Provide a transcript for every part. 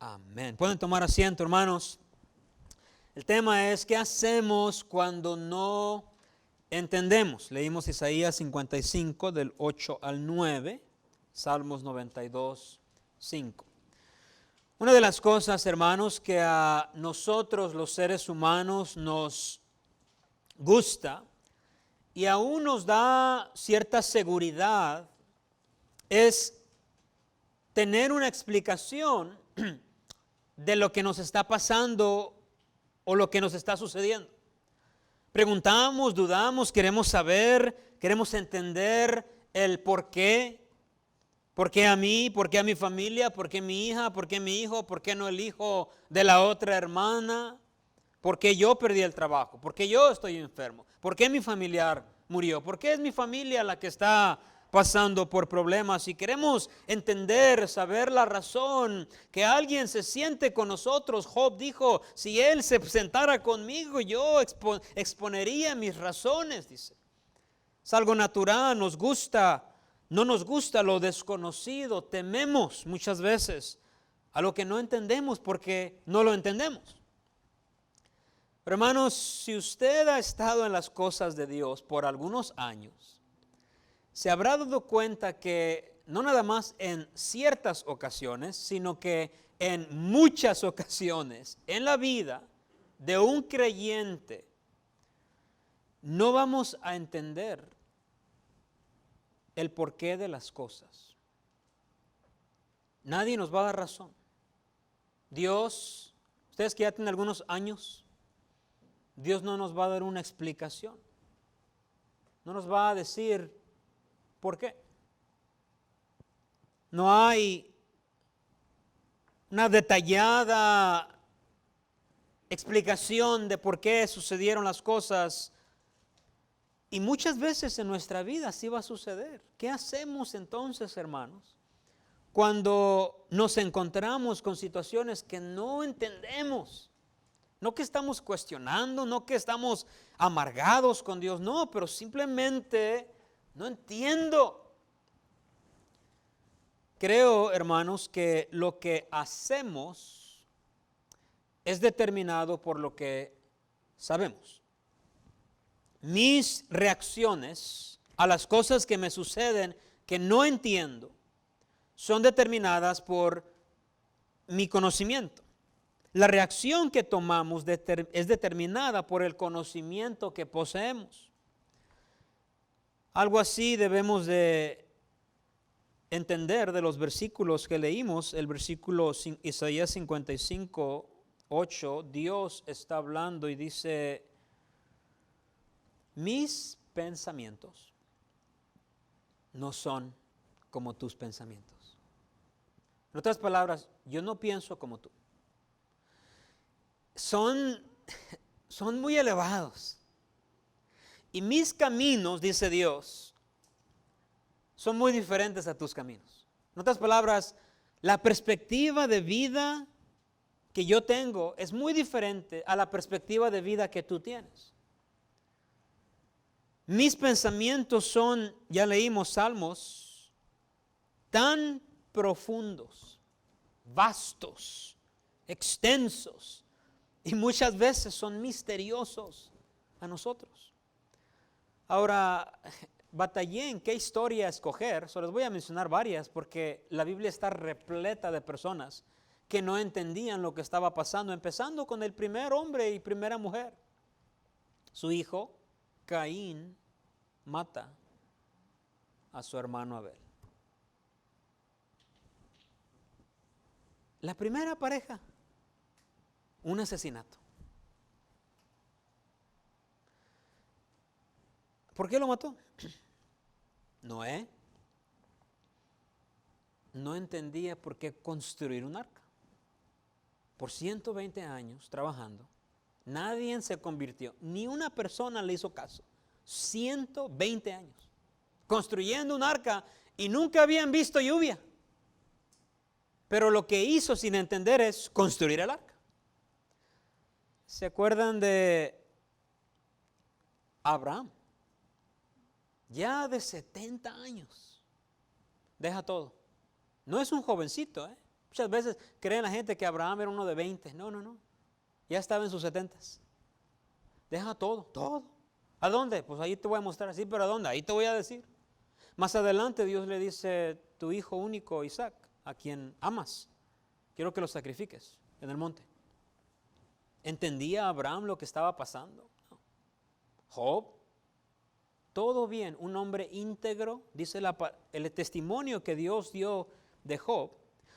Amén. Pueden tomar asiento, hermanos. El tema es, ¿qué hacemos cuando no entendemos? Leímos Isaías 55 del 8 al 9, Salmos 92, 5. Una de las cosas, hermanos, que a nosotros los seres humanos nos gusta y aún nos da cierta seguridad es tener una explicación de lo que nos está pasando o lo que nos está sucediendo. Preguntamos, dudamos, queremos saber, queremos entender el por qué. ¿Por qué a mí? ¿Por qué a mi familia? ¿Por qué mi hija? ¿Por qué mi hijo? ¿Por qué no el hijo de la otra hermana? ¿Por qué yo perdí el trabajo? ¿Por qué yo estoy enfermo? ¿Por qué mi familiar murió? ¿Por qué es mi familia la que está pasando por problemas? Y queremos entender, saber la razón, que alguien se siente con nosotros. Job dijo, si él se sentara conmigo, yo exponería mis razones, dice. Es algo natural, nos gusta. No nos gusta lo desconocido, tememos muchas veces a lo que no entendemos porque no lo entendemos. Pero hermanos, si usted ha estado en las cosas de Dios por algunos años, se habrá dado cuenta que no nada más en ciertas ocasiones, sino que en muchas ocasiones en la vida de un creyente no vamos a entender el porqué de las cosas. Nadie nos va a dar razón. Dios, ustedes que ya tienen algunos años, Dios no nos va a dar una explicación. No nos va a decir por qué. No hay una detallada explicación de por qué sucedieron las cosas. Y muchas veces en nuestra vida así va a suceder. ¿Qué hacemos entonces, hermanos, cuando nos encontramos con situaciones que no entendemos? No que estamos cuestionando, no que estamos amargados con Dios, no, pero simplemente no entiendo. Creo, hermanos, que lo que hacemos es determinado por lo que sabemos. Mis reacciones a las cosas que me suceden que no entiendo son determinadas por mi conocimiento. La reacción que tomamos es determinada por el conocimiento que poseemos. Algo así debemos de entender de los versículos que leímos. El versículo Isaías 55, 8, Dios está hablando y dice: mis pensamientos no son como tus pensamientos. En otras palabras, yo no pienso como tú. Son muy elevados. Y mis caminos, dice Dios, son muy diferentes a tus caminos. En otras palabras, la perspectiva de vida que yo tengo es muy diferente a la perspectiva de vida que tú tienes. Mis pensamientos son, ya leímos Salmos, tan profundos, vastos, extensos, y muchas veces son misteriosos a nosotros. Ahora, batallé en qué historia escoger, solo les voy a mencionar varias porque la Biblia está repleta de personas que no entendían lo que estaba pasando, empezando con el primer hombre y primera mujer. Su hijo Caín mata a su hermano Abel. La primera pareja, un asesinato. ¿Por qué lo mató? Noé no entendía por qué construir un arca. Por 120 años trabajando, nadie se convirtió, ni una persona le hizo caso. 120 años construyendo un arca y nunca habían visto lluvia. Pero lo que hizo sin entender es construir el arca. ¿Se acuerdan de Abraham? Ya de 70 años. Deja todo. No es un jovencito, Muchas veces creen la gente que Abraham era uno de 20. No. Ya estaba en sus 70s. Deja todo. ¿A dónde? Pues ahí te voy a mostrar. Sí, pero ¿a dónde? Ahí te voy a decir. Más adelante Dios le dice, tu hijo único Isaac, a quien amas, quiero que lo sacrifiques en el monte. ¿Entendía Abraham lo que estaba pasando? No. Job, todo bien, un hombre íntegro, dice el testimonio que Dios dio de Job,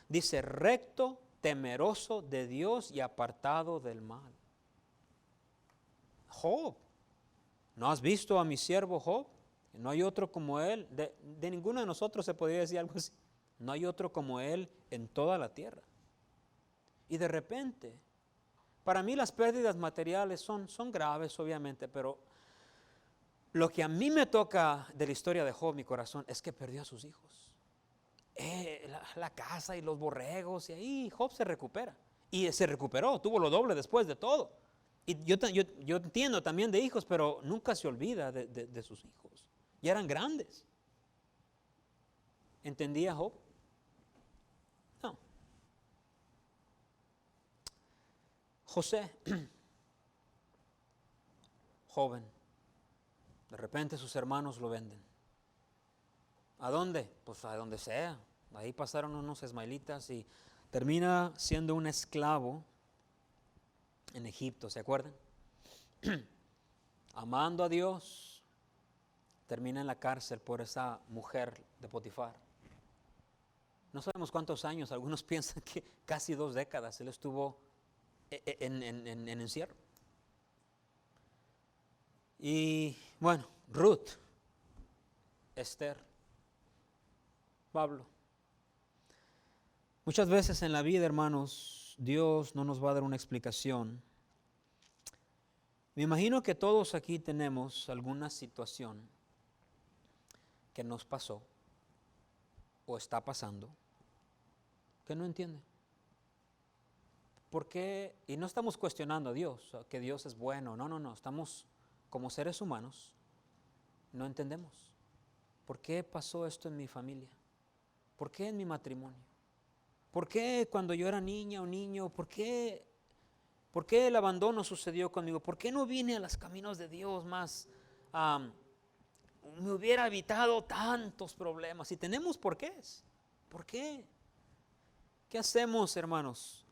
dice recto, temeroso de Dios y apartado del mal. Job, ¿no has visto a mi siervo Job? No hay otro como él. De ninguno de nosotros se podría decir algo así. No hay otro como él en toda la tierra. Y de repente, para mí las pérdidas materiales son graves, obviamente, pero lo que a mí me toca de la historia de Job, mi corazón, es que perdió a sus hijos. La casa y los borregos, y ahí Job se recupera. Y se recuperó, tuvo lo doble después de todo. Y yo entiendo también de hijos, pero nunca se olvida de sus hijos. Ya eran grandes. ¿Entendía Job? No. José, joven, de repente sus hermanos lo venden. ¿A dónde? Pues a donde sea. Ahí pasaron unos ismaelitas y termina siendo un esclavo en Egipto, ¿se acuerdan? Amando a Dios, termina en la cárcel por esa mujer de Potifar. No sabemos cuántos años, algunos piensan que casi 2 décadas él estuvo en encierro. Y bueno, Ruth, Esther, Pablo. Muchas veces en la vida, hermanos, Dios no nos va a dar una explicación. Me imagino que todos aquí tenemos alguna situación que nos pasó o está pasando que no entiende. ¿Por qué? Y no estamos cuestionando a Dios, que Dios es bueno. No. Estamos como seres humanos, no entendemos. ¿Por qué pasó esto en mi familia? ¿Por qué en mi matrimonio? ¿Por qué cuando yo era niña o niño? ¿Por qué el abandono sucedió conmigo? ¿Por qué no vine a los caminos de Dios más? Me hubiera evitado tantos problemas. Y tenemos por qué. ¿Por qué? ¿Qué hacemos, hermanos,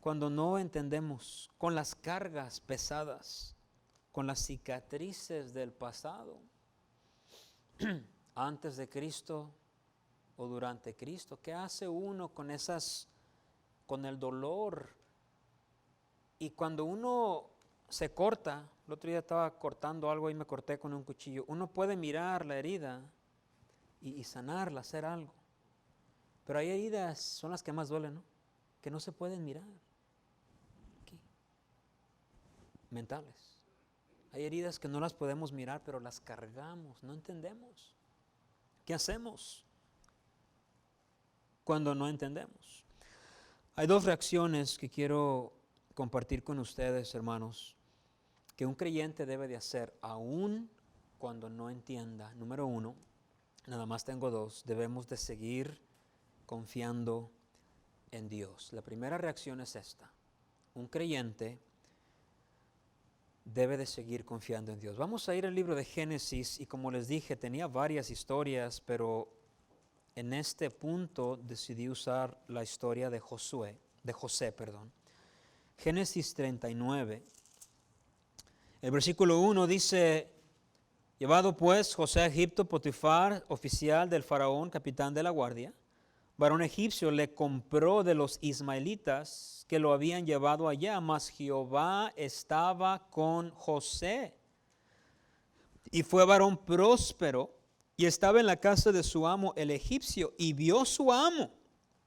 cuando no entendemos? Con las cargas pesadas, con las cicatrices del pasado, antes de Cristo o durante Cristo. ¿Qué hace uno con el dolor? Y cuando uno se corta, el otro día estaba cortando algo y me corté con un cuchillo, uno puede mirar la herida y sanarla, hacer algo. Pero hay heridas, son las que más duelen, ¿no? Que no se pueden mirar. Aquí. Mentales. Hay heridas que no las podemos mirar, pero las cargamos, no entendemos. ¿Qué hacemos cuando no entendemos? Hay 2 reacciones que quiero compartir con ustedes, hermanos, que un creyente debe de hacer aún cuando no entienda. Número 1, nada más tengo 2, debemos de seguir confiando en Dios. La primera reacción es esta: un creyente debe de seguir confiando en Dios. Vamos a ir al libro de Génesis y como les dije, tenía varias historias, pero en este punto decidí usar la historia de José. Génesis 39. El versículo 1 dice: llevado pues José a Egipto, Potifar, oficial del faraón, capitán de la guardia, varón egipcio, le compró de los ismaelitas que lo habían llevado allá, mas Jehová estaba con José. Y fue varón próspero, y estaba en la casa de su amo el egipcio, y vio su amo,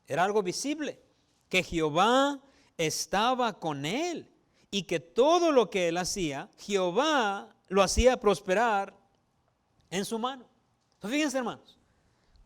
era algo visible, que Jehová estaba con él, y que todo lo que él hacía, Jehová lo hacía prosperar en su mano. Entonces, fíjense, hermanos,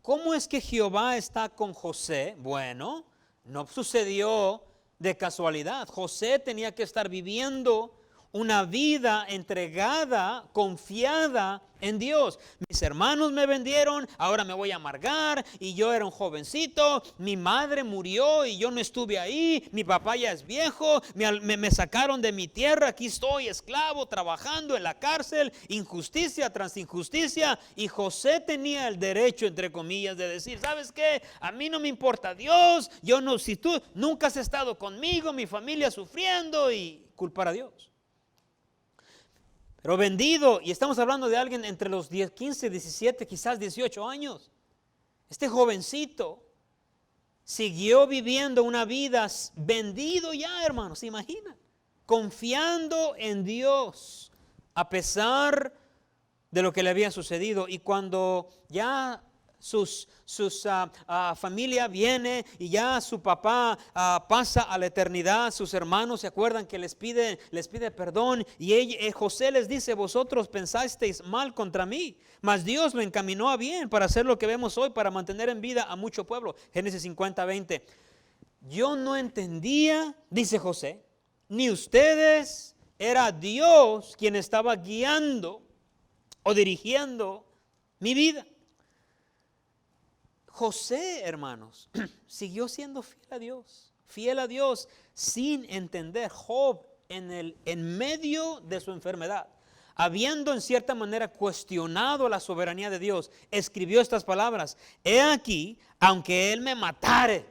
¿cómo es que Jehová está con José? Bueno, no sucedió de casualidad. José tenía que estar viviendo una vida entregada, confiada en Dios. Mis hermanos me vendieron, ahora me voy a amargar, y yo era un jovencito, mi madre murió y yo no estuve ahí, mi papá ya es viejo, me sacaron de mi tierra, aquí estoy esclavo, trabajando en la cárcel, injusticia tras injusticia. Y José tenía el derecho, entre comillas, de decir, ¿sabes qué? A mí no me importa Dios, yo no, si tú nunca has estado conmigo, mi familia sufriendo, y culpar a Dios. Pero vendido, y estamos hablando de alguien entre los 10, 15, 17, quizás 18 años. Este jovencito siguió viviendo una vida vendido ya, hermanos, ¿se imaginan? Confiando en Dios, a pesar de lo que le había sucedido. Y cuando ya su familia viene y ya su papá pasa a la eternidad, sus hermanos se acuerdan que les pide perdón, y José les dice, vosotros pensasteis mal contra mí, mas Dios lo encaminó a bien para hacer lo que vemos hoy, para mantener en vida a mucho pueblo. Génesis 50:20. Yo no entendía, dice José, ni ustedes, era Dios quien estaba guiando o dirigiendo mi vida. José, hermanos, siguió siendo fiel a Dios sin entender. Job, en medio de su enfermedad, habiendo en cierta manera cuestionado la soberanía de Dios, escribió estas palabras: he aquí, aunque él me matare,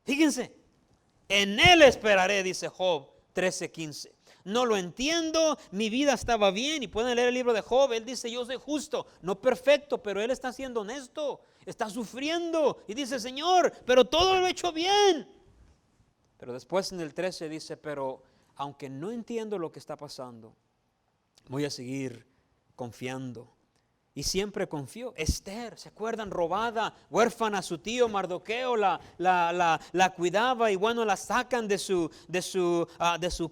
fíjense, en él esperaré, dice Job 13:15. No lo entiendo, mi vida estaba bien. Y pueden leer el libro de Job, él dice, yo soy justo, no perfecto, pero él está siendo honesto, está sufriendo y dice, Señor, pero todo lo he hecho bien. Pero después en el 13 dice, pero aunque no entiendo lo que está pasando, voy a seguir confiando. Y siempre confió. Esther, ¿se acuerdan? Robada, huérfana, su tío Mardoqueo la cuidaba, y bueno, la sacan de su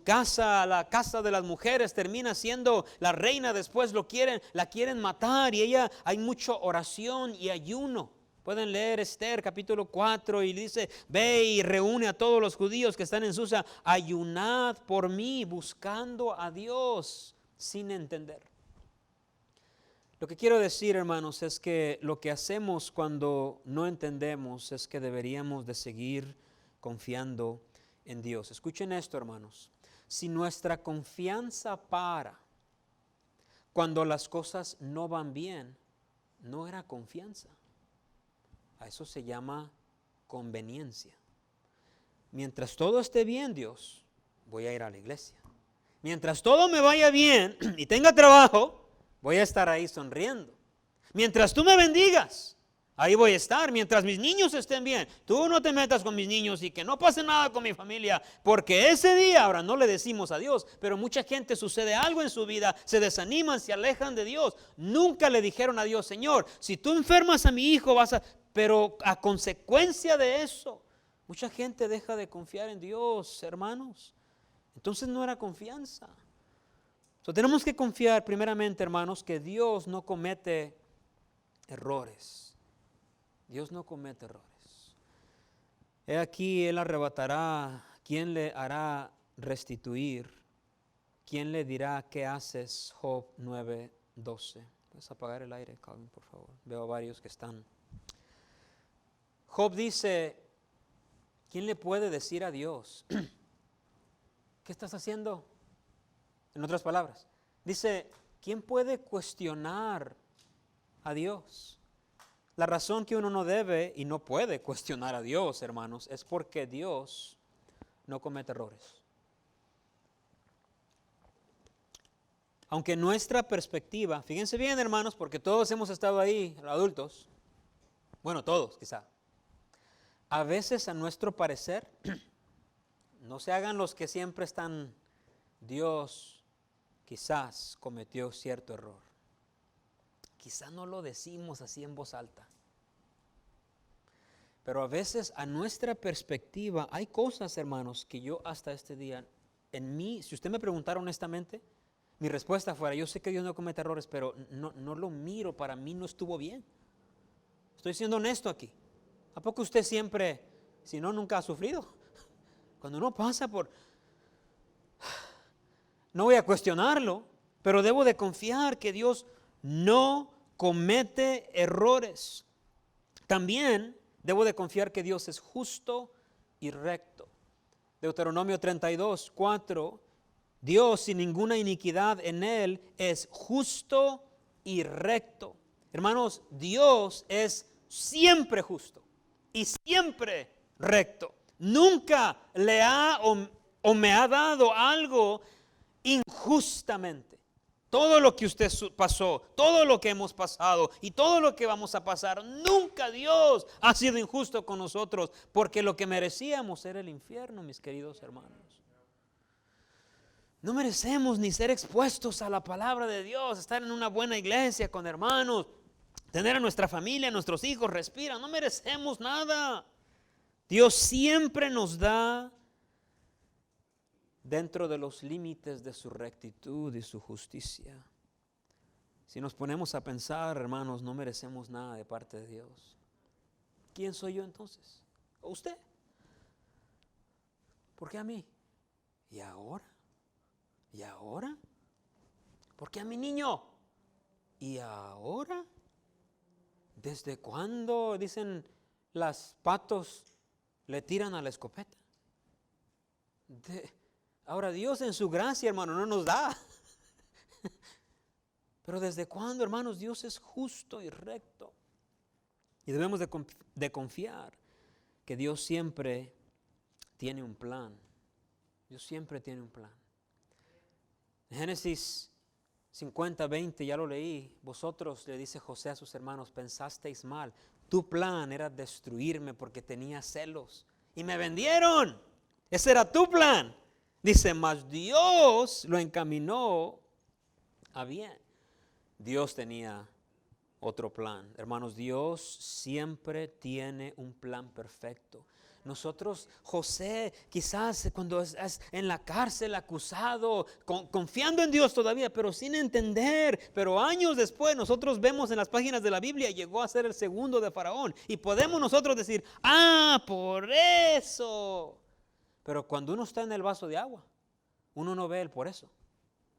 casa, la casa de las mujeres, termina siendo la reina. Después la quieren matar, y ella, hay mucha oración y ayuno. Pueden leer Esther capítulo 4 y dice, ve y reúne a todos los judíos que están en Susa, ayunad por mí, buscando a Dios sin entender. Lo que quiero decir, hermanos, es que lo que hacemos cuando no entendemos es que deberíamos de seguir confiando en Dios. Escuchen esto, hermanos. Si nuestra confianza para cuando las cosas no van bien, no era confianza. A eso se llama conveniencia. Mientras todo esté bien, Dios, voy a ir a la iglesia. Mientras todo me vaya bien y tenga trabajo, voy a estar ahí sonriendo. Mientras tú me bendigas, ahí voy a estar. Mientras mis niños estén bien, tú no te metas con mis niños y que no pase nada con mi familia, porque ese día, ahora no le decimos a Dios, pero mucha gente sucede algo en su vida, se desaniman, se alejan de Dios. Nunca le dijeron a Dios, Señor, si tú enfermas a mi hijo pero a consecuencia de eso, mucha gente deja de confiar en Dios, hermanos. Entonces no era confianza. Tenemos que confiar primeramente, hermanos, que Dios no comete errores. Dios no comete errores. He aquí, Él arrebatará. ¿Quién le hará restituir? ¿Quién le dirá qué haces? Job 9:12. ¿Puedes apagar el aire, Calvin, por favor? Veo a varios que están. Job dice, ¿quién le puede decir a Dios? ¿Qué estás haciendo? En otras palabras, dice, ¿quién puede cuestionar a Dios? La razón que uno no debe y no puede cuestionar a Dios, hermanos, es porque Dios no comete errores. Aunque nuestra perspectiva, fíjense bien, hermanos, porque todos hemos estado ahí, adultos, bueno, todos quizá, a veces a nuestro parecer, no se hagan los que siempre están, Dios quizás cometió cierto error. Quizás no lo decimos así en voz alta. Pero a veces a nuestra perspectiva hay cosas, hermanos, que yo hasta este día, en mí, si usted me preguntara honestamente, mi respuesta fuera, yo sé que Dios no comete errores, pero no lo miro, para mí no estuvo bien. Estoy siendo honesto aquí. ¿A poco usted siempre, si no, nunca ha sufrido? Cuando uno pasa por... no voy a cuestionarlo, pero debo de confiar que Dios no comete errores. También debo de confiar que Dios es justo y recto. Deuteronomio 32, 4, Dios sin ninguna iniquidad en Él es justo y recto. Hermanos, Dios es siempre justo y siempre recto. Nunca le ha o me ha dado algo injustamente. Todo lo que usted pasó, todo lo que hemos pasado y todo lo que vamos a pasar, nunca Dios ha sido injusto con nosotros, porque lo que merecíamos era el infierno, mis queridos hermanos. No merecemos ni ser expuestos a la palabra de Dios, estar en una buena iglesia con hermanos, tener a nuestra familia, a nuestros hijos, respiran. No merecemos nada. Dios siempre nos da dentro de los límites de su rectitud y su justicia. Si nos ponemos a pensar, hermanos, no merecemos nada de parte de Dios. ¿Quién soy yo entonces? ¿O usted? ¿Por qué a mí? ¿Y ahora? ¿Y ahora? ¿Por qué a mi niño? ¿Y ahora? ¿Desde cuándo, dicen, las patos le tiran a la escopeta? Ahora Dios en su gracia, hermano, no nos da. Pero ¿desde cuándo, hermanos? Dios es justo y recto. Y debemos de confiar que Dios siempre tiene un plan. Dios siempre tiene un plan. En Génesis 50, 20, ya lo leí. Vosotros, le dice José a sus hermanos, pensasteis mal. Tu plan era destruirme porque tenía celos. Y me vendieron. Ese era tu plan. Dice, mas Dios lo encaminó a bien. Dios tenía otro plan. Hermanos, Dios siempre tiene un plan perfecto. Nosotros, José, quizás cuando es en la cárcel acusado, confiando en Dios todavía, pero sin entender, pero años después nosotros vemos en las páginas de la Biblia, llegó a ser el segundo de Faraón, y podemos nosotros decir, por eso. Pero cuando uno está en el vaso de agua, uno no ve el por eso.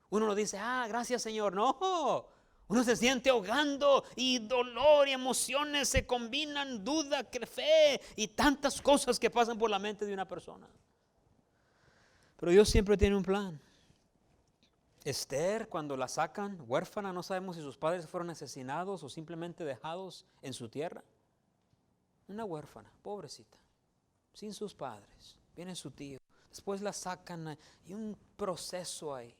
Uno no dice, gracias Señor, no. Uno se siente ahogando y dolor y emociones se combinan, duda, fe y tantas cosas que pasan por la mente de una persona. Pero Dios siempre tiene un plan. Esther, cuando la sacan huérfana, no sabemos si sus padres fueron asesinados o simplemente dejados en su tierra. Una huérfana, pobrecita, sin sus padres. Viene su tío. Después la sacan y un proceso ahí.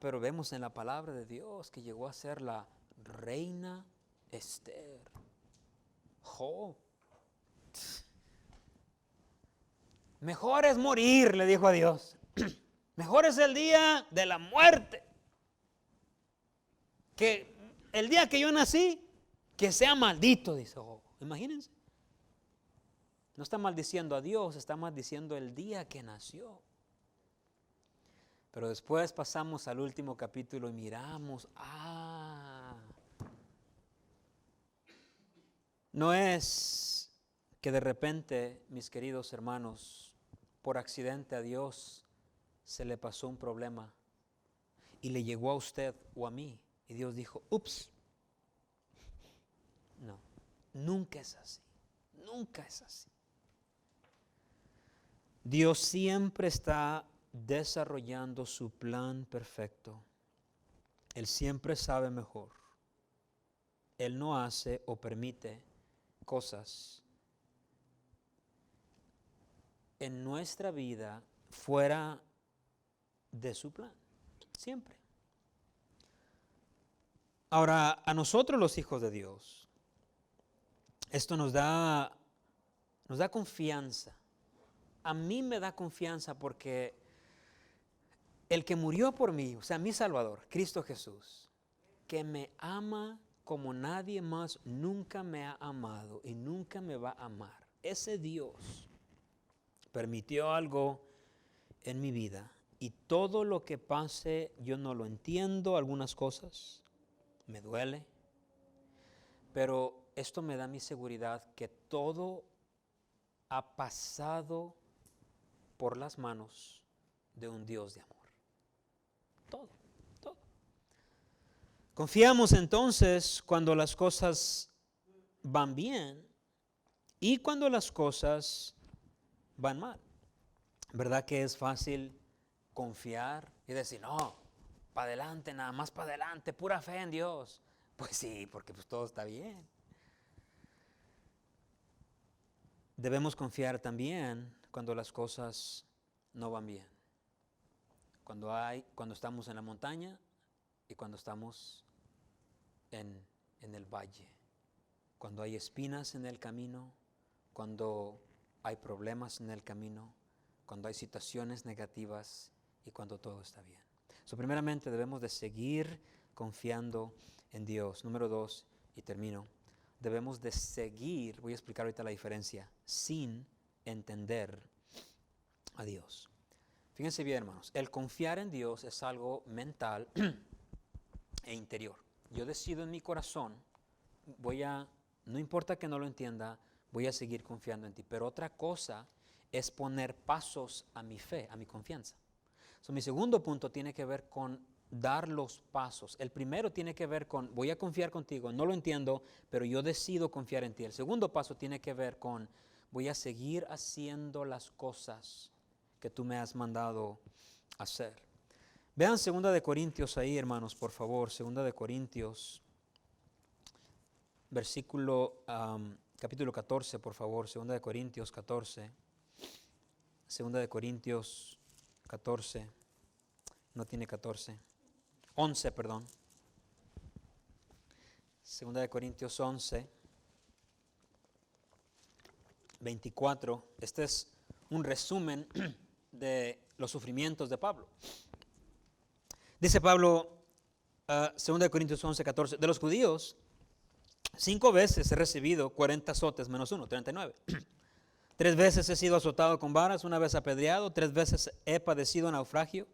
Pero vemos en la palabra de Dios que llegó a ser la reina Esther. Job. Mejor es morir, le dijo a Dios. Mejor es el día de la muerte que el día que yo nací, que sea maldito, dice Job. Imagínense. No está maldiciendo a Dios, está maldiciendo el día que nació. Pero después pasamos al último capítulo y miramos, no es que de repente, mis queridos hermanos, por accidente a Dios se le pasó un problema y le llegó a usted o a mí y Dios dijo, ups. No, nunca es así, nunca es así. Dios siempre está desarrollando su plan perfecto. Él siempre sabe mejor. Él no hace o permite cosas en nuestra vida fuera de su plan. Siempre. Ahora, a nosotros los hijos de Dios, esto nos da confianza. A mí me da confianza porque el que murió por mí, o sea, mi Salvador, Cristo Jesús, que me ama como nadie más nunca me ha amado y nunca me va a amar. Ese Dios permitió algo en mi vida y todo lo que pase yo no lo entiendo, algunas cosas me duele, pero esto me da mi seguridad que todo ha pasado por las manos de un Dios de amor. todo, todo. Confiamos entonces cuando las cosas van bien y cuando las cosas van mal. ¿Verdad que es fácil confiar y decir, no, para adelante, nada más para adelante, pura fe en Dios? Pues sí, porque pues todo está bien. Debemos confiar también cuando las cosas no van bien. Cuando estamos en la montaña y cuando estamos en el valle. Cuando hay espinas en el camino, cuando hay problemas en el camino, cuando hay situaciones negativas y cuando todo está bien. Primeramente debemos de seguir confiando en Dios. Número 2, y termino, debemos de seguir, voy a explicar ahorita la diferencia, sin entender a Dios. Fíjense bien, hermanos, el confiar en Dios es algo mental e interior. Yo decido en mi corazón, no importa que no lo entienda, voy a seguir confiando en ti. Pero otra cosa es poner pasos a mi fe, a mi confianza. Mi segundo punto tiene que ver con dar los pasos. El primero tiene que ver con, voy a confiar contigo, no lo entiendo, pero yo decido confiar en ti. El segundo paso tiene que ver con, voy a seguir haciendo las cosas que tú me has mandado hacer. Vean 2 de Corintios ahí, hermanos, por favor. 2 de Corintios, capítulo 14, por favor. 2 de Corintios 14. 2 de Corintios 14. No tiene 14. 11, perdón. 2 de Corintios 11. 24. Este es un resumen de los sufrimientos de Pablo. Dice Pablo, 2 de Corintios 11, 14, de los judíos, 5 veces he recibido 40 azotes menos 1, 39. 3 veces he sido azotado con varas, 1 vez apedreado, 3 veces he padecido naufragio,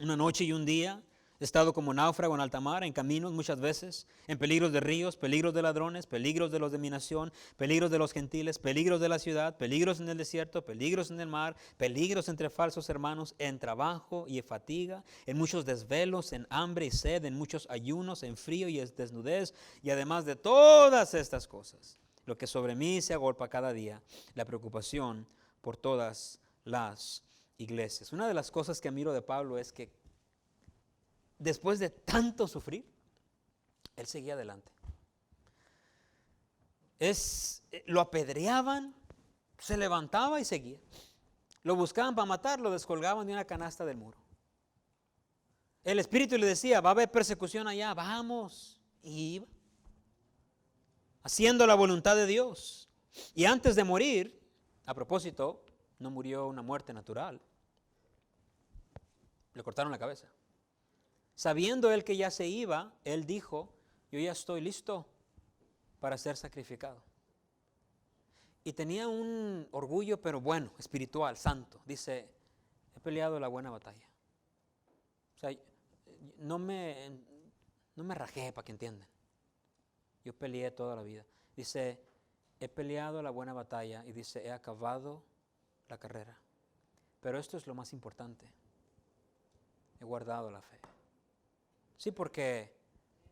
1 noche y 1 día. He estado como náufrago en alta mar, en caminos muchas veces, en peligros de ríos, peligros de ladrones, peligros de los de mi nación, peligros de los gentiles, peligros de la ciudad, peligros en el desierto, peligros en el mar, peligros entre falsos hermanos, en trabajo y en fatiga, en muchos desvelos, en hambre y sed, en muchos ayunos, en frío y en desnudez, y además de todas estas cosas, lo que sobre mí se agolpa cada día, la preocupación por todas las iglesias. Una de las cosas que admiro de Pablo es que después de tanto sufrir, él seguía adelante. Lo apedreaban, se levantaba y seguía. Lo buscaban para matar, lo descolgaban de una canasta del muro. El Espíritu le decía, va a haber persecución allá, vamos. Y iba, haciendo la voluntad de Dios. Y antes de morir, a propósito, no murió una muerte natural. Le cortaron la cabeza. Sabiendo él que ya se iba, él dijo, yo ya estoy listo para ser sacrificado. Y tenía un orgullo, pero bueno, espiritual, santo. Dice, he peleado la buena batalla. O sea, no me rajé para que entiendan. Yo peleé toda la vida. Dice, he peleado la buena batalla y dice, he acabado la carrera. Pero esto es lo más importante. He guardado la fe. Sí, porque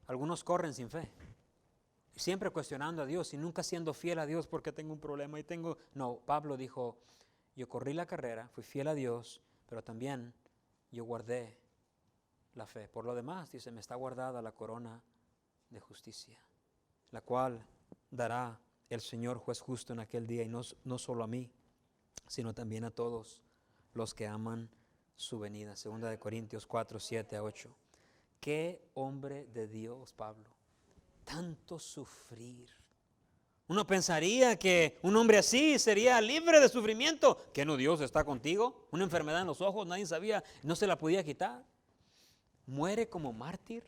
algunos corren sin fe, siempre cuestionando a Dios y nunca siendo fiel a Dios porque tengo un problema y tengo... No, Pablo dijo, yo corrí la carrera, fui fiel a Dios, pero también yo guardé la fe. Por lo demás, dice, me está guardada la corona de justicia, la cual dará el Señor juez justo en aquel día, y no solo a mí, sino también a todos los que aman su venida. 2 de Corintios 4, 7 a 8. Qué hombre de Dios, Pablo. Tanto sufrir. Uno pensaría que un hombre así sería libre de sufrimiento. ¿Que no Dios está contigo? Una enfermedad en los ojos, nadie sabía, no se la podía quitar. Muere como mártir.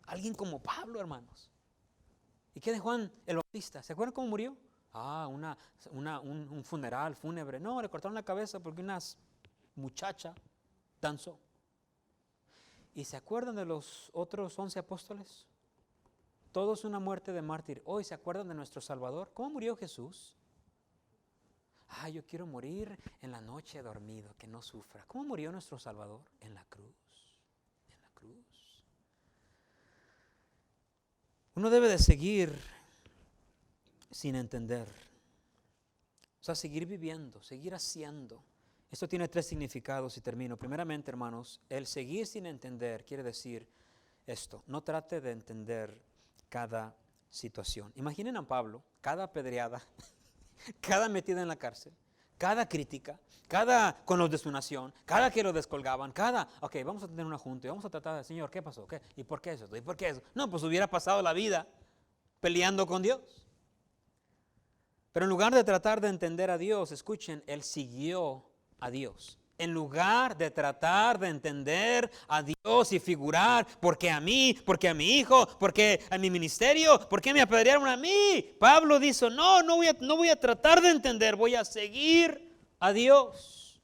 Alguien como Pablo, hermanos. ¿Y qué de Juan el Bautista? ¿Se acuerdan cómo murió? Un funeral fúnebre. No, le cortaron la cabeza porque una muchacha danzó. ¿Y se acuerdan de los otros 11 apóstoles? Todos una muerte de mártir. Hoy se acuerdan de nuestro Salvador. ¿Cómo murió Jesús? Yo quiero morir en la noche dormido, que no sufra. ¿Cómo murió nuestro Salvador? En la cruz. En la cruz. Uno debe de seguir sin entender. O sea, seguir viviendo, seguir haciendo. Esto tiene 3 significados y termino. Primeramente, hermanos, el seguir sin entender quiere decir esto. No trate de entender cada situación. Imaginen a Pablo, cada apedreada, cada metida en la cárcel, cada crítica, cada con los de su nación, cada que lo descolgaban, ok, vamos a tener una junta y vamos a tratar de, Señor, ¿qué pasó? ¿Qué? ¿Y por qué eso? ¿Y por qué eso? No, pues hubiera pasado la vida peleando con Dios. Pero en lugar de tratar de entender a Dios, escuchen, él siguió a Dios. En lugar de tratar de entender a Dios y figurar, ¿por qué a mí? ¿Por qué a mi hijo? ¿Por qué a mi ministerio? ¿Por qué me apedrearon a mí? Pablo dijo, no voy a tratar de entender, voy a seguir a Dios.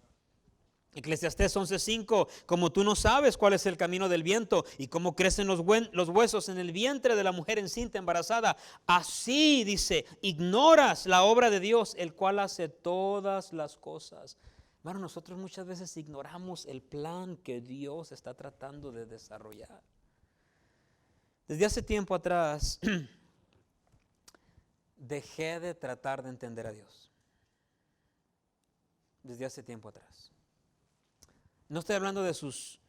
Eclesiastés 11:5, como tú no sabes cuál es el camino del viento y cómo crecen los huesos en el vientre de la mujer encinta embarazada, así dice, ignoras la obra de Dios, el cual hace todas las cosas. Bueno, nosotros muchas veces ignoramos el plan que Dios está tratando de desarrollar. Desde hace tiempo atrás, dejé de tratar de entender a Dios. Desde hace tiempo atrás. No estoy hablando de sus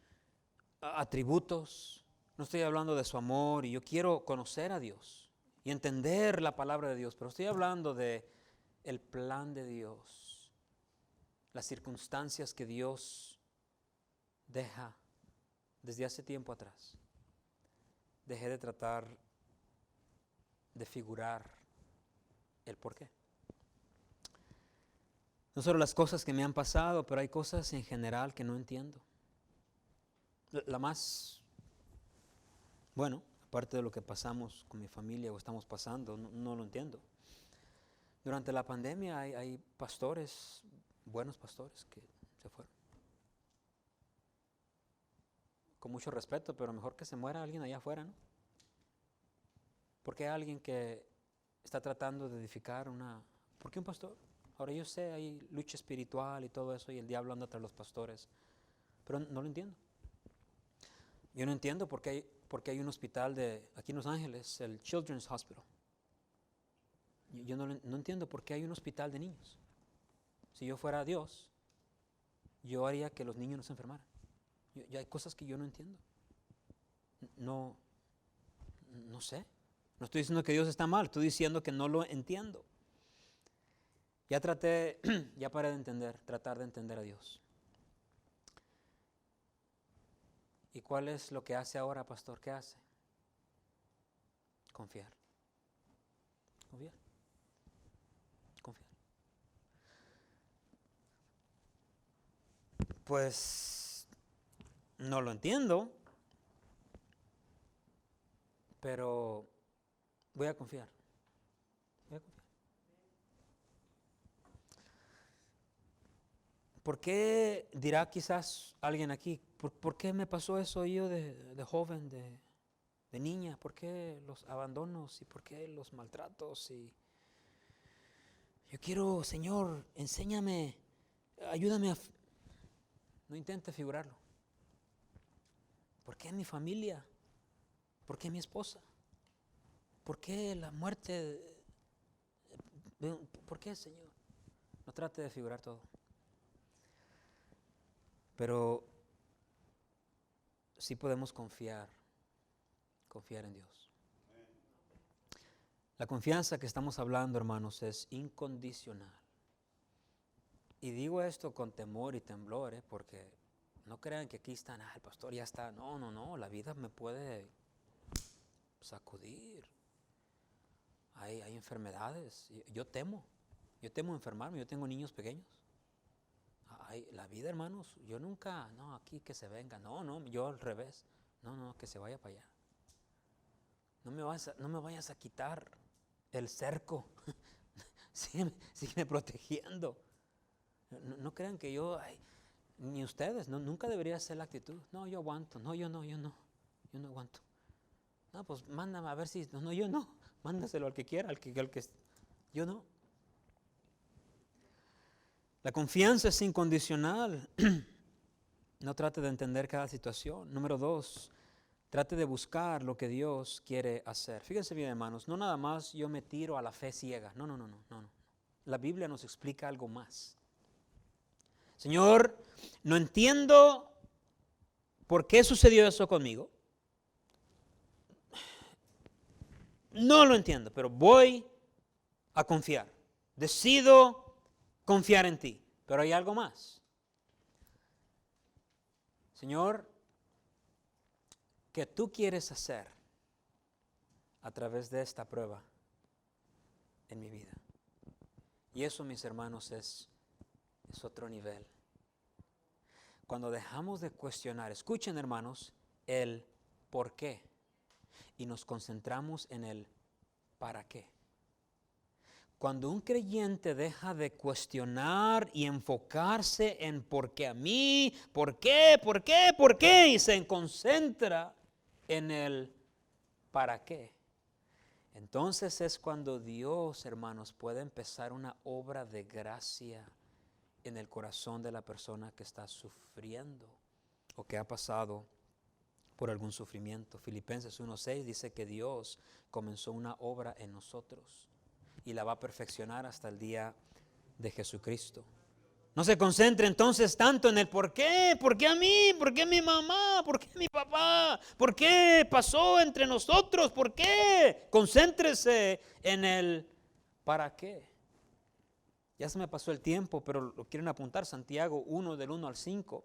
atributos, no estoy hablando de su amor, y yo quiero conocer a Dios y entender la palabra de Dios, pero estoy hablando de el plan de Dios, las circunstancias que Dios deja desde hace tiempo atrás. Dejé de tratar de figurar el por qué. No solo las cosas que me han pasado, pero hay cosas en general que no entiendo. La más, bueno, aparte de lo que pasamos con mi familia o estamos pasando, no lo entiendo. Durante la pandemia hay pastores, buenos pastores, que se fueron. Con mucho respeto, pero mejor que se muera alguien allá afuera, ¿no? Porque hay alguien que está tratando de edificar ¿por qué un pastor? Ahora yo sé, hay lucha espiritual y todo eso y el diablo anda tras los pastores, pero no lo entiendo. Yo no entiendo por qué hay un hospital aquí en Los Ángeles, el Children's Hospital. Yo no entiendo por qué hay un hospital de niños. Si yo fuera Dios, yo haría que los niños no se enfermaran. Hay cosas que yo no entiendo. No sé. No estoy diciendo que Dios está mal, estoy diciendo que no lo entiendo. Ya paré de tratar de entender a Dios. ¿Y cuál es lo que hace ahora, pastor? ¿Qué hace? Confiar. Confiar. Confiar. Pues no lo entiendo, pero voy a confiar. ¿Por qué dirá quizás alguien aquí, ¿por qué me pasó eso yo de joven, de niña? ¿Por qué los abandonos y por qué los maltratos? Y yo quiero, Señor, enséñame, ayúdame no intente figurarlo. ¿Por qué mi familia? ¿Por qué mi esposa? ¿Por qué la muerte? ¿Por qué, Señor? No trate de figurar todo. Pero sí podemos confiar en Dios. La confianza que estamos hablando, hermanos, es incondicional. Y digo esto con temor y temblor, porque no crean que aquí están, el pastor ya está. No, la vida me puede sacudir. Hay enfermedades. Yo temo enfermarme, yo tengo niños pequeños. La vida, hermanos, yo nunca, aquí que se venga, yo al revés, que se vaya para allá. No me vayas a quitar el cerco, sígueme protegiendo. No crean que yo, ni ustedes, nunca debería ser la actitud. Yo aguanto, yo no aguanto. Pues mándame a ver si, yo no, mándaselo al que quiera, al que yo no. La confianza es incondicional. No trate de entender cada situación. Número 2, Trate de buscar lo que Dios quiere hacer. Fíjense bien, hermanos, no nada más yo me tiro a la fe ciega. No. La Biblia nos explica algo más. Señor, no entiendo por qué sucedió eso conmigo. No lo entiendo, pero voy a confiar. Decido confiar en ti. Pero hay algo más. Señor, ¿qué tú quieres hacer a través de esta prueba en mi vida? Y eso, mis hermanos, es otro nivel. Cuando dejamos de cuestionar, escuchen, hermanos, el por qué y nos concentramos en el para qué. Cuando un creyente deja de cuestionar y enfocarse en por qué a mí, por qué, y se concentra en el para qué, entonces es cuando Dios, hermanos, puede empezar una obra de gracia en el corazón de la persona que está sufriendo o que ha pasado por algún sufrimiento. Filipenses 1:6 dice que Dios comenzó una obra en nosotros y la va a perfeccionar hasta el día de Jesucristo. No se concentre entonces tanto en el por qué a mí, por qué a mi mamá, por qué a mi papá, por qué pasó entre nosotros, por qué. Concéntrese en el para qué. Ya se me pasó el tiempo, pero lo quieren apuntar. Santiago 1 del 1 al 5.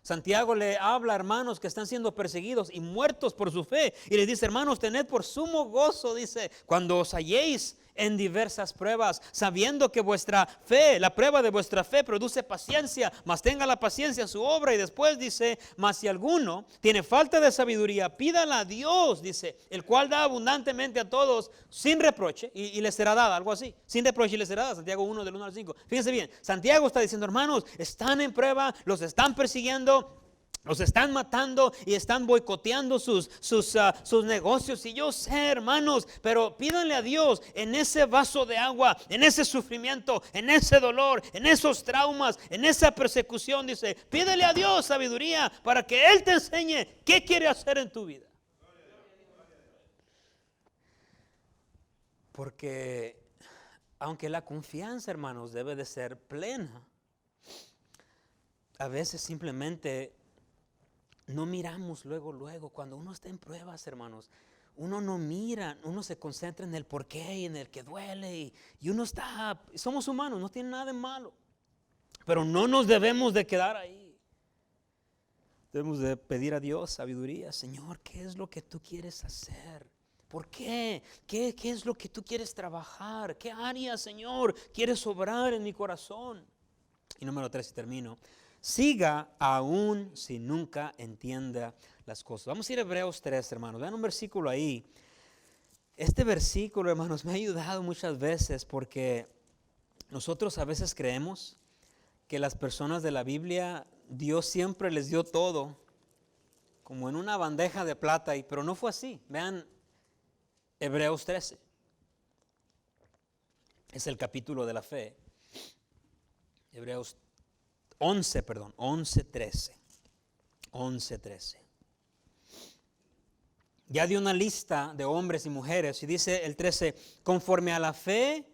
Santiago le habla a hermanos que están siendo perseguidos y muertos por su fe. Y les dice, hermanos, tened por sumo gozo, dice, cuando os halléis en diversas pruebas, sabiendo que vuestra fe, la prueba de vuestra fe produce paciencia, mas tenga la paciencia su obra. Y después dice, mas si alguno tiene falta de sabiduría, pídala a Dios, dice, el cual da abundantemente a todos sin reproche, y le será dada, algo así, sin reproche y le será dada. Santiago 1 del 1 al 5. Fíjense bien, Santiago está diciendo, hermanos, están en prueba, los están persiguiendo, los están matando y están boicoteando sus negocios. Y yo sé, hermanos, pero pídanle a Dios en ese vaso de agua, en ese sufrimiento, en ese dolor, en esos traumas, en esa persecución. Dice, pídele a Dios sabiduría para que Él te enseñe qué quiere hacer en tu vida. Porque aunque la confianza, hermanos, debe de ser plena, a veces simplemente no miramos luego. Cuando uno está en pruebas, hermanos, uno no mira, uno se concentra en el porqué y en el que duele. Y uno está, somos humanos, no tiene nada de malo. Pero no nos debemos de quedar ahí. Debemos de pedir a Dios sabiduría. Señor, ¿qué es lo que tú quieres hacer? ¿Por qué? ¿Qué es lo que tú quieres trabajar? ¿Qué área, Señor, quieres obrar en mi corazón? Y número 3, y termino. Siga aún si nunca entienda las cosas. Vamos a ir a Hebreos 3, hermanos. Vean un versículo ahí. Este versículo, hermanos, me ha ayudado muchas veces porque nosotros a veces creemos que las personas de la Biblia, Dios siempre les dio todo como en una bandeja de plata, pero no fue así. Vean Hebreos 13. Es el capítulo de la fe. Hebreos 11:13. Ya dio una lista de hombres y mujeres y dice el 13, conforme a la fe,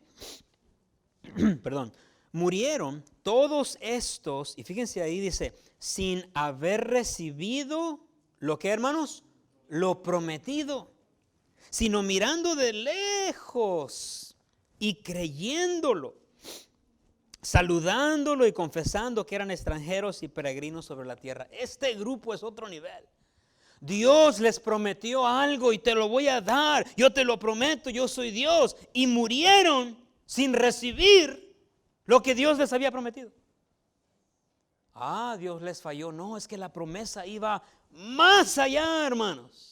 murieron todos estos, y fíjense ahí dice, sin haber recibido lo que, hermanos, lo prometido, sino mirando de lejos y creyéndolo, saludándolo y confesando que eran extranjeros y peregrinos sobre la tierra. Este grupo es otro nivel. Dios les prometió algo y te lo voy a dar. Yo te lo prometo, yo soy Dios. Y murieron sin recibir lo que Dios les había prometido. Dios les falló. No, es que la promesa iba más allá, hermanos.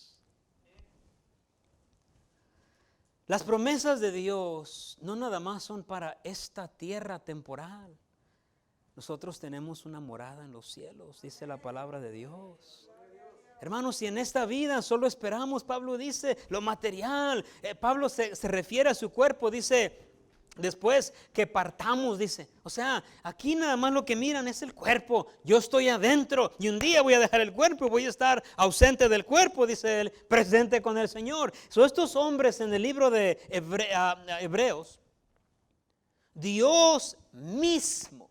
Las promesas de Dios no nada más son para esta tierra temporal. Nosotros tenemos una morada en los cielos, dice la palabra de Dios. Hermanos, si en esta vida solo esperamos, Pablo dice, lo material, Pablo se refiere a su cuerpo, dice, Después que partamos, dice, o sea, aquí nada más lo que miran es el cuerpo. Yo estoy adentro y un día voy a dejar el cuerpo y voy a estar ausente del cuerpo, dice él, presente con el Señor. Estos hombres en el libro de Hebreos, Dios mismo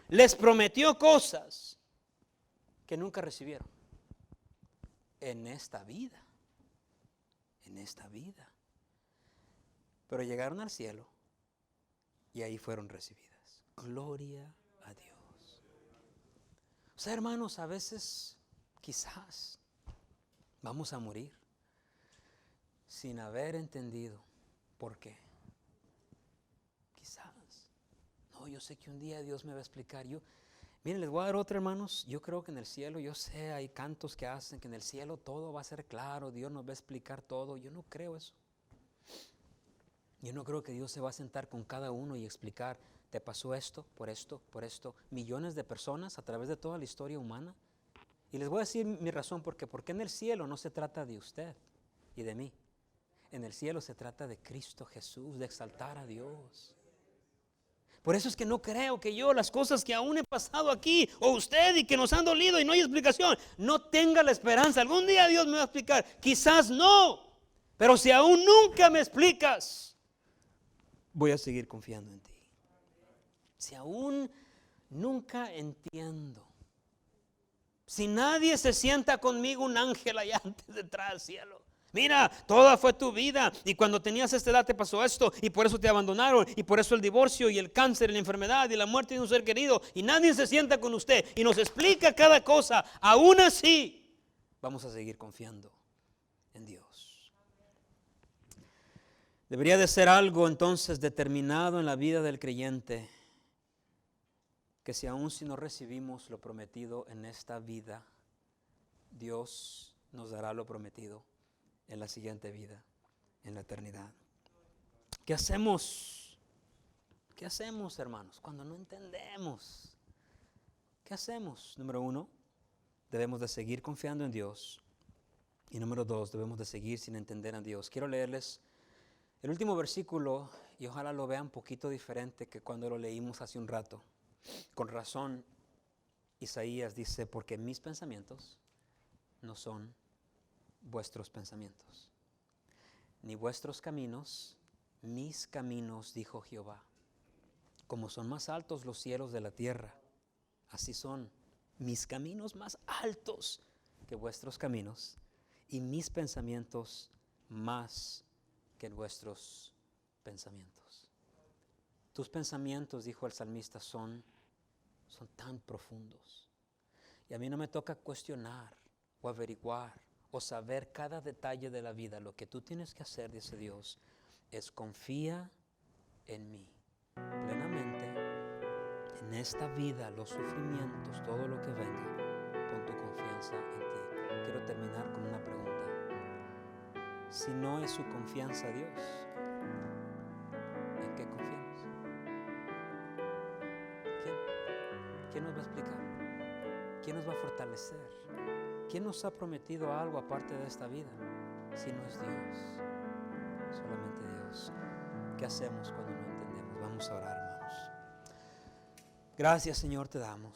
les prometió cosas que nunca recibieron en esta vida. En esta vida. Pero llegaron al cielo y ahí fueron recibidas. Gloria a Dios. O sea, hermanos, a veces quizás vamos a morir sin haber entendido por qué. Quizás. No, yo sé que un día Dios me va a explicar. Miren, les voy a dar otra, hermanos. Yo creo que en el cielo, yo sé, hay cantos que hacen que en el cielo todo va a ser claro. Dios nos va a explicar todo. Yo no creo eso. Yo no creo que Dios se va a sentar con cada uno y explicar, te pasó esto, por esto, por esto. Millones de personas a través de toda la historia humana. Y les voy a decir mi razón, porque en el cielo no se trata de usted y de mí. En el cielo se trata de Cristo Jesús, de exaltar a Dios. Por eso es que no creo que yo, las cosas que aún he pasado aquí, o usted y que nos han dolido y no hay explicación, no tenga la esperanza. Algún día Dios me va a explicar, quizás no, pero si aún nunca me explicas, voy a seguir confiando en ti. Si aún nunca entiendo, si nadie se sienta conmigo un ángel allá antes de entrar al cielo. Mira, toda fue tu vida y cuando tenías esta edad te pasó esto y por eso te abandonaron y por eso el divorcio y el cáncer y la enfermedad y la muerte de un ser querido y nadie se sienta con usted y nos explica cada cosa. Aún así, vamos a seguir confiando en Dios. Debería de ser algo entonces determinado en la vida del creyente, que si aún si no recibimos lo prometido en esta vida, Dios nos dará lo prometido en la siguiente vida, en la eternidad. ¿Qué hacemos? ¿Qué hacemos, hermanos, cuando no entendemos? ¿Qué hacemos? Número 1, debemos de seguir confiando en Dios. Y número 2, debemos de seguir sin entender a Dios. Quiero leerles el último versículo y ojalá lo vean un poquito diferente que cuando lo leímos hace un rato. Con razón, Isaías dice, porque mis pensamientos no son vuestros pensamientos, ni vuestros caminos, mis caminos, dijo Jehová. Como son más altos los cielos de la tierra, así son mis caminos más altos que vuestros caminos, y mis pensamientos más que vuestros pensamientos. Tus pensamientos, dijo el salmista, son tan profundos. Y a mí no me toca cuestionar o averiguar o saber cada detalle de la vida. Lo que tú tienes que hacer, dice Dios, es confía en mí plenamente. En esta vida, los sufrimientos, todo lo que venga, pon tu confianza en ti. Quiero terminar con una pregunta. Si no es su confianza Dios, ¿en qué confiamos? ¿Quién nos va a explicar? ¿Quién nos va a fortalecer? ¿Quién nos ha prometido algo aparte de esta vida? Si no es Dios, solamente Dios. ¿Qué hacemos cuando no entendemos? Vamos a orar, hermanos. Gracias, Señor, te damos.